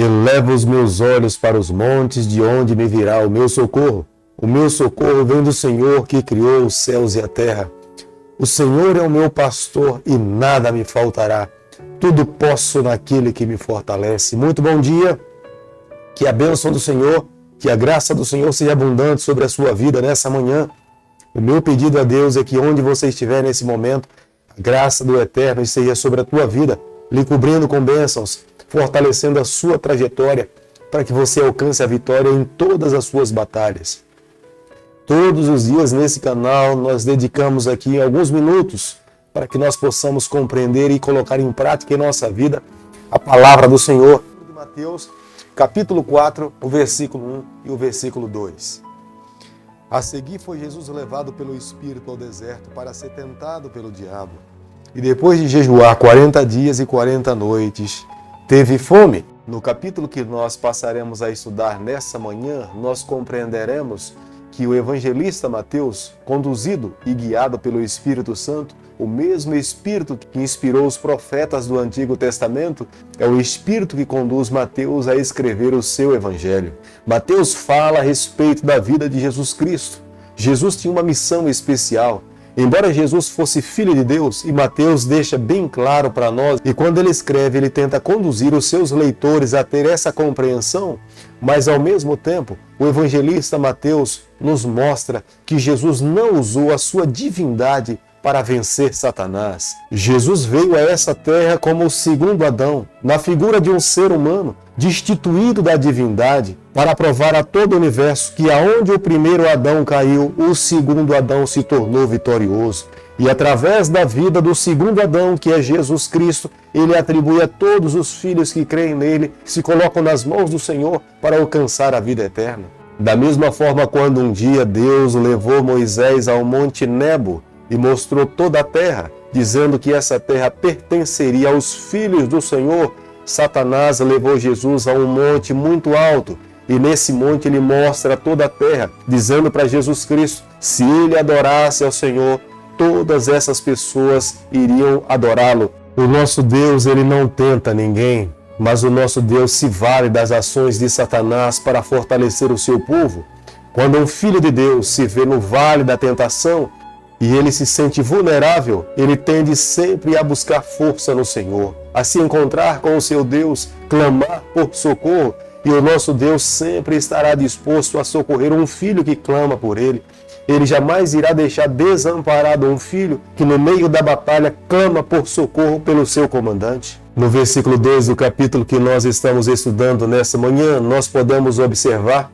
Elevo os meus olhos para os montes, de onde me virá o meu socorro. O meu socorro vem do Senhor, que criou os céus e a terra. O Senhor é o meu pastor e nada me faltará. Tudo posso naquele que me fortalece. Muito bom dia. Que a bênção do Senhor, que a graça do Senhor seja abundante sobre a sua vida nessa manhã. O meu pedido a Deus é que onde você estiver nesse momento, a graça do Eterno esteja sobre a tua vida, lhe cobrindo com bênçãos, fortalecendo a sua trajetória, para que você alcance a vitória em todas as suas batalhas. Todos os dias nesse canal nós dedicamos aqui alguns minutos para que nós possamos compreender e colocar em prática em nossa vida a palavra do Senhor. De Mateus, capítulo 4, o versículo 1 e o versículo 2. A seguir foi Jesus levado pelo Espírito ao deserto para ser tentado pelo diabo. E depois de jejuar 40 dias e 40 noites, teve fome. No capítulo que nós passaremos a estudar nessa manhã, nós compreenderemos que o evangelista Mateus, conduzido e guiado pelo Espírito Santo, o mesmo Espírito que inspirou os profetas do Antigo Testamento, é o Espírito que conduz Mateus a escrever o seu evangelho. Mateus fala a respeito da vida de Jesus Cristo. Jesus tinha uma missão especial. Embora Jesus fosse filho de Deus, e Mateus deixa bem claro para nós, e quando ele escreve, ele tenta conduzir os seus leitores a ter essa compreensão, mas ao mesmo tempo, o evangelista Mateus nos mostra que Jesus não usou a sua divindade para vencer Satanás. Jesus veio a essa terra como o segundo Adão, na figura de um ser humano, destituído da divindade, para provar a todo o universo que aonde o primeiro Adão caiu, o segundo Adão se tornou vitorioso. E através da vida do segundo Adão, que é Jesus Cristo, ele atribui a todos os filhos que creem nele, que se colocam nas mãos do Senhor para alcançar a vida eterna. Da mesma forma, quando um dia Deus levou Moisés ao Monte Nebo e mostrou toda a terra, dizendo que essa terra pertenceria aos filhos do Senhor, Satanás levou Jesus a um monte muito alto, e nesse monte ele mostra toda a terra, dizendo para Jesus Cristo, se ele adorasse ao Senhor, todas essas pessoas iriam adorá-lo. O nosso Deus, ele não tenta ninguém, mas o nosso Deus se vale das ações de Satanás para fortalecer o seu povo. Quando um filho de Deus se vê no vale da tentação e ele se sente vulnerável, ele tende sempre a buscar força no Senhor, a se encontrar com o seu Deus, clamar por socorro, e o nosso Deus sempre estará disposto a socorrer um filho que clama por ele. Ele jamais irá deixar desamparado um filho que no meio da batalha clama por socorro pelo seu comandante. No versículo 2 do capítulo que nós estamos estudando nessa manhã, nós podemos observar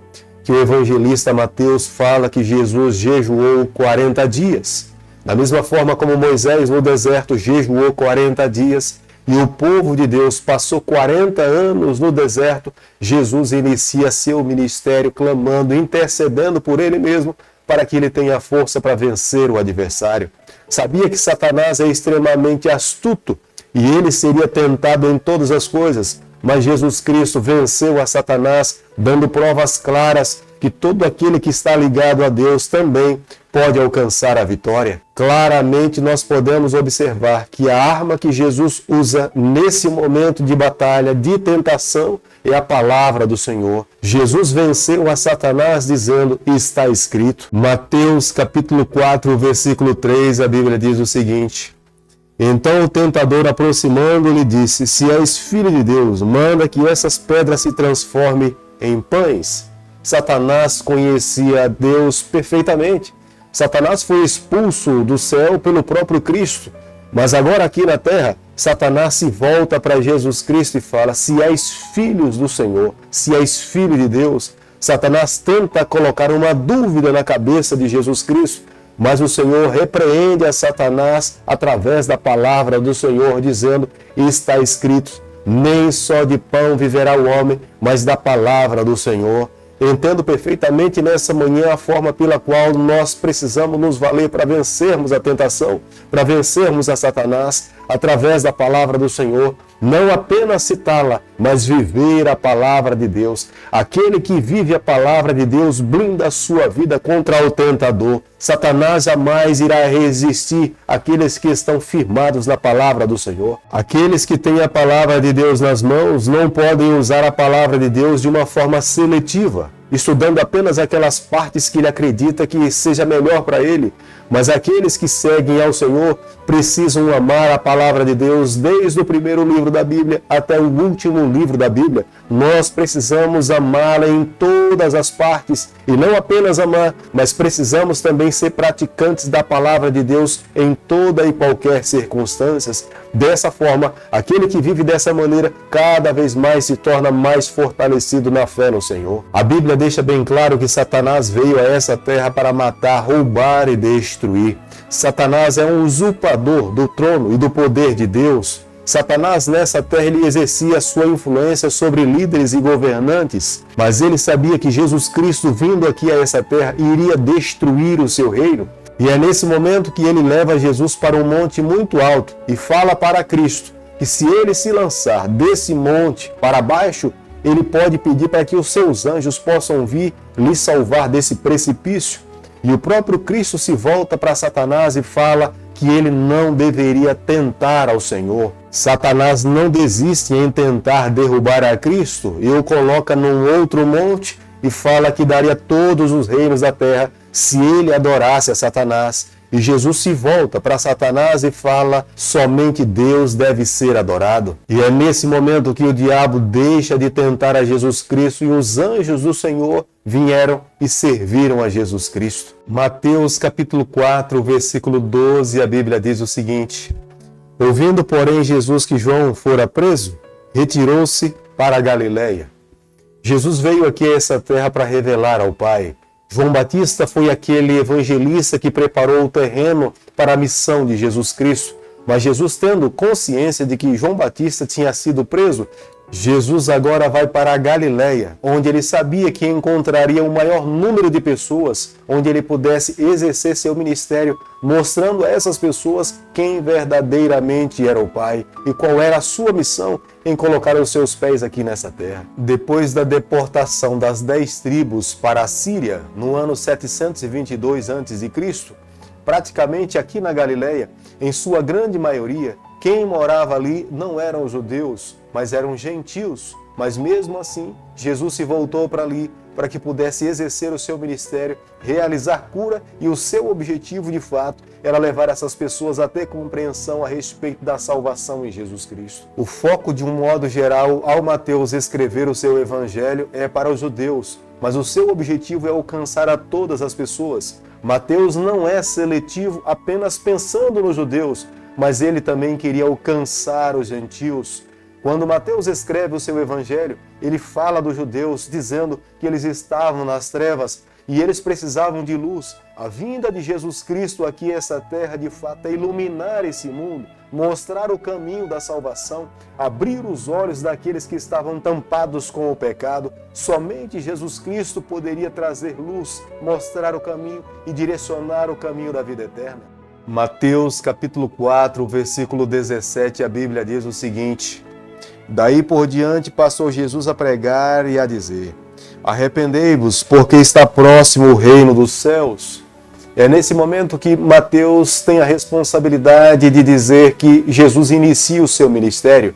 que o evangelista Mateus fala que Jesus jejuou 40 dias. Da mesma forma como Moisés no deserto jejuou 40 dias e o povo de Deus passou 40 anos no deserto, Jesus inicia seu ministério clamando, intercedendo por ele mesmo, para que ele tenha força para vencer o adversário. Sabia que Satanás é extremamente astuto e ele seria tentado em todas as coisas, mas Jesus Cristo venceu a Satanás, dando provas claras que todo aquele que está ligado a Deus também pode alcançar a vitória. Claramente nós podemos observar que a arma que Jesus usa nesse momento de batalha, de tentação, é a palavra do Senhor. Jesus venceu a Satanás dizendo, está escrito. Mateus capítulo 4, versículo 3, a Bíblia diz o seguinte: então o tentador, aproximando-lhe, disse, se és filho de Deus, manda que essas pedras se transformem em pães. Satanás conhecia a Deus perfeitamente. Satanás foi expulso do céu pelo próprio Cristo. Mas agora aqui na terra, Satanás se volta para Jesus Cristo e fala, se és filhos do Senhor, se és filho de Deus. Satanás tenta colocar uma dúvida na cabeça de Jesus Cristo, mas o Senhor repreende a Satanás através da palavra do Senhor, dizendo, está escrito, nem só de pão viverá o homem, mas da palavra do Senhor. Entendo perfeitamente nessa manhã a forma pela qual nós precisamos nos valer para vencermos a tentação, para vencermos a Satanás. através da palavra do Senhor. Não apenas citá-la, mas viver a palavra de Deus. Aquele que vive a palavra de Deus blinda a sua vida contra o tentador. Satanás jamais irá resistir àqueles que estão firmados na palavra do Senhor. Aqueles que têm a palavra de Deus nas mãos não podem usar a palavra de Deus de uma forma seletiva, estudando apenas aquelas partes que ele acredita que seja melhor para ele. Mas aqueles que seguem ao Senhor precisam amar a palavra de Deus desde o primeiro livro da Bíblia até o último livro da Bíblia. Nós precisamos amá-la em todas as partes e não apenas amar, mas precisamos também ser praticantes da palavra de Deus em toda e qualquer circunstância. Dessa forma, aquele que vive dessa maneira cada vez mais se torna mais fortalecido na fé no Senhor. A Bíblia deixa bem claro que Satanás veio a essa terra para matar, roubar e destruir. Satanás é um usurpador do trono e do poder de Deus. Satanás nessa terra ele exercia sua influência sobre líderes e governantes, mas ele sabia que Jesus Cristo vindo aqui a essa terra iria destruir o seu reino. E é nesse momento que ele leva Jesus para um monte muito alto e fala para Cristo que se ele se lançar desse monte para baixo, ele pode pedir para que os seus anjos possam vir lhe salvar desse precipício. E o próprio Cristo se volta para Satanás e fala que ele não deveria tentar ao Senhor. Satanás não desiste em tentar derrubar a Cristo e o coloca num outro monte e fala que daria todos os reinos da terra se ele adorasse a Satanás. E Jesus se volta para Satanás e fala: somente Deus deve ser adorado. E é nesse momento que o diabo deixa de tentar a Jesus Cristo e os anjos do Senhor vieram e serviram a Jesus Cristo. Mateus capítulo 4, versículo 12, a Bíblia diz o seguinte: ouvindo, porém, Jesus que João fora preso, retirou-se para a Galileia. Jesus veio aqui a essa terra para revelar ao Pai. João Batista foi aquele evangelista que preparou o terreno para a missão de Jesus Cristo. Mas Jesus, tendo consciência de que João Batista tinha sido preso, Jesus agora vai para a Galileia, onde ele sabia que encontraria o maior número de pessoas, onde ele pudesse exercer seu ministério, mostrando a essas pessoas quem verdadeiramente era o Pai e qual era a sua missão em colocar os seus pés aqui nessa terra. Depois da deportação das 10 tribos para a Síria, no ano 722 a.C., praticamente aqui na Galileia, em sua grande maioria, quem morava ali não eram os judeus, mas eram gentios. Mas mesmo assim, Jesus se voltou para ali para que pudesse exercer o seu ministério, realizar cura, e o seu objetivo de fato era levar essas pessoas a ter compreensão a respeito da salvação em Jesus Cristo. O foco, de um modo geral, ao Mateus escrever o seu evangelho é para os judeus, mas o seu objetivo é alcançar a todas as pessoas. Mateus não é seletivo apenas pensando nos judeus, mas ele também queria alcançar os gentios. Quando Mateus escreve o seu evangelho, ele fala dos judeus, dizendo que eles estavam nas trevas e eles precisavam de luz. A vinda de Jesus Cristo aqui a essa terra, de fato, é iluminar esse mundo, mostrar o caminho da salvação, abrir os olhos daqueles que estavam tampados com o pecado. Somente Jesus Cristo poderia trazer luz, mostrar o caminho e direcionar o caminho da vida eterna. Mateus capítulo 4, versículo 17, a Bíblia diz o seguinte: daí por diante passou Jesus a pregar e a dizer: arrependei-vos, porque está próximo o reino dos céus. É nesse momento que Mateus tem a responsabilidade de dizer que Jesus inicia o seu ministério.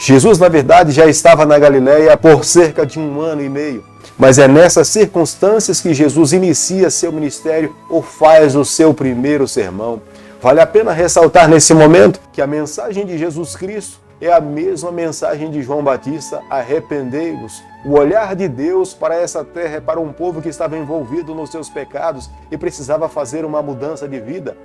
Jesus, na verdade, já estava na Galileia por cerca de 1 ano e meio. Mas é nessas circunstâncias que Jesus inicia seu ministério ou faz o seu primeiro sermão. Vale a pena ressaltar nesse momento que a mensagem de Jesus Cristo é a mesma mensagem de João Batista: arrependei-vos. O olhar de Deus para essa terra é para um povo que estava envolvido nos seus pecados e precisava fazer uma mudança de vida.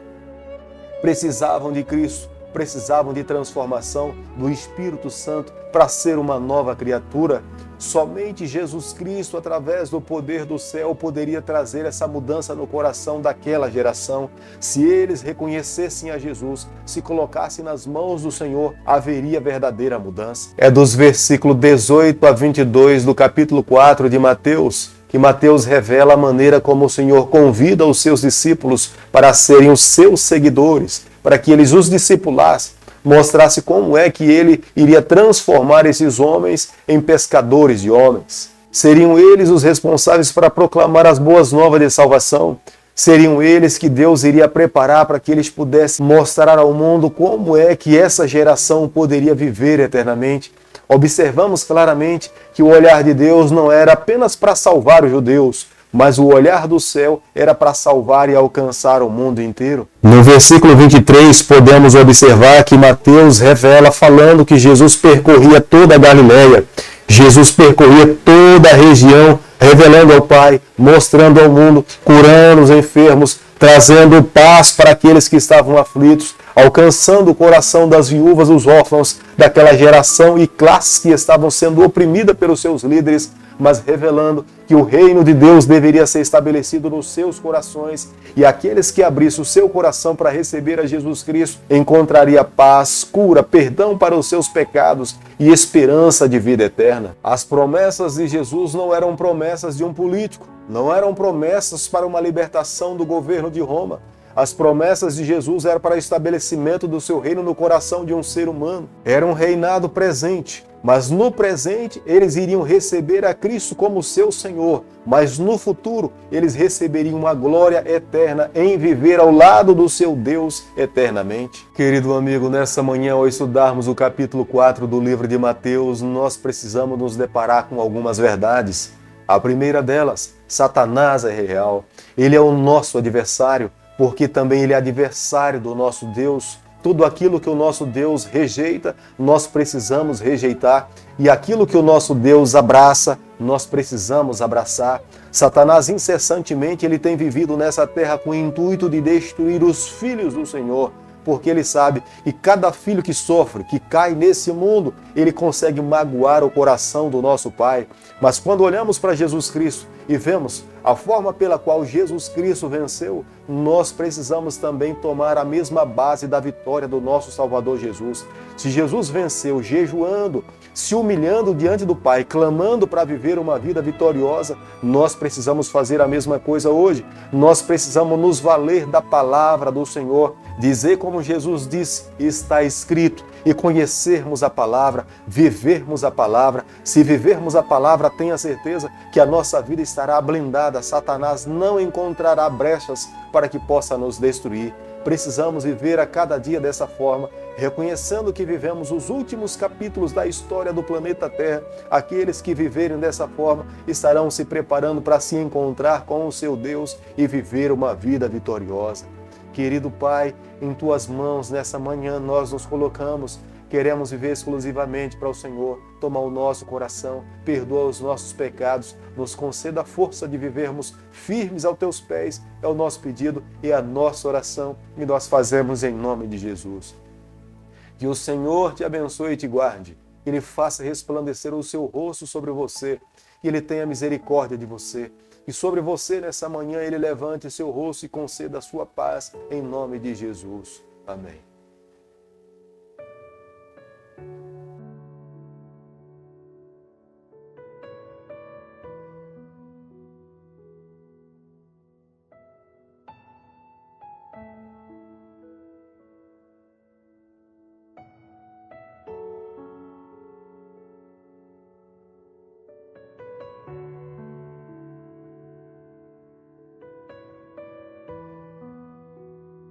Precisavam de Cristo, precisavam de transformação do Espírito Santo para ser uma nova criatura. Somente Jesus Cristo, através do poder do céu, poderia trazer essa mudança no coração daquela geração. Se eles reconhecessem a Jesus, se colocassem nas mãos do Senhor, haveria verdadeira mudança. É dos versículos 18 a 22 do capítulo 4 de Mateus, que Mateus revela a maneira como o Senhor convida os seus discípulos para serem os seus seguidores, para que eles os discipulassem, mostrasse como é que ele iria transformar esses homens em pescadores de homens. Seriam eles os responsáveis para proclamar as boas novas de salvação. Seriam eles que Deus iria preparar para que eles pudessem mostrar ao mundo como é que essa geração poderia viver eternamente. Observamos claramente que o olhar de Deus não era apenas para salvar os judeus, mas o olhar do céu era para salvar e alcançar o mundo inteiro. No versículo 23, podemos observar que Mateus revela falando que Jesus percorria toda a Galileia. Jesus percorria toda a região, revelando ao Pai, mostrando ao mundo, curando os enfermos, trazendo paz para aqueles que estavam aflitos, alcançando o coração das viúvas, os órfãos daquela geração e classes que estavam sendo oprimidas pelos seus líderes, mas revelando que o reino de Deus deveria ser estabelecido nos seus corações e aqueles que abrissem o seu coração para receber a Jesus Cristo encontraria paz, cura, perdão para os seus pecados e esperança de vida eterna. As promessas de Jesus não eram promessas de um político, não eram promessas para uma libertação do governo de Roma. As promessas de Jesus eram para o estabelecimento do seu reino no coração de um ser humano. Era um reinado presente, mas no presente eles iriam receber a Cristo como seu Senhor, mas no futuro eles receberiam uma glória eterna em viver ao lado do seu Deus eternamente. Querido amigo, nessa manhã, ao estudarmos o capítulo 4 do livro de Mateus, nós precisamos nos deparar com algumas verdades. A primeira delas, Satanás é real. Ele é o nosso adversário, porque também ele é adversário do nosso Deus. Tudo aquilo que o nosso Deus rejeita, nós precisamos rejeitar. E aquilo que o nosso Deus abraça, nós precisamos abraçar. Satanás, incessantemente, ele tem vivido nessa terra com o intuito de destruir os filhos do Senhor, porque ele sabe que cada filho que sofre, que cai nesse mundo, ele consegue magoar o coração do nosso Pai. Mas quando olhamos para Jesus Cristo e vemos a forma pela qual Jesus Cristo venceu, nós precisamos também tomar a mesma base da vitória do nosso Salvador Jesus. Se Jesus venceu jejuando, se humilhando diante do Pai, clamando para viver uma vida vitoriosa, nós precisamos fazer a mesma coisa hoje. Nós precisamos nos valer da palavra do Senhor, dizer como Jesus disse, está escrito, e conhecermos a palavra, vivermos a palavra. Se vivermos a palavra, tenha certeza que a nossa vida estará blindada. Satanás não encontrará brechas para que possa nos destruir. Precisamos viver a cada dia dessa forma, reconhecendo que vivemos os últimos capítulos da história do planeta Terra. Aqueles que viverem dessa forma estarão se preparando para se encontrar com o seu Deus e viver uma vida vitoriosa. Querido Pai, em Tuas mãos nessa manhã nós nos colocamos. Queremos viver exclusivamente para o Senhor. Toma o nosso coração, perdoa os nossos pecados, nos conceda a força de vivermos firmes aos Teus pés. É o nosso pedido e a nossa oração e nós fazemos em nome de Jesus. Que o Senhor te abençoe e te guarde, que Ele faça resplandecer o seu rosto sobre você, que Ele tenha misericórdia de você, que sobre você nessa manhã Ele levante seu rosto e conceda a sua paz em nome de Jesus. Amém.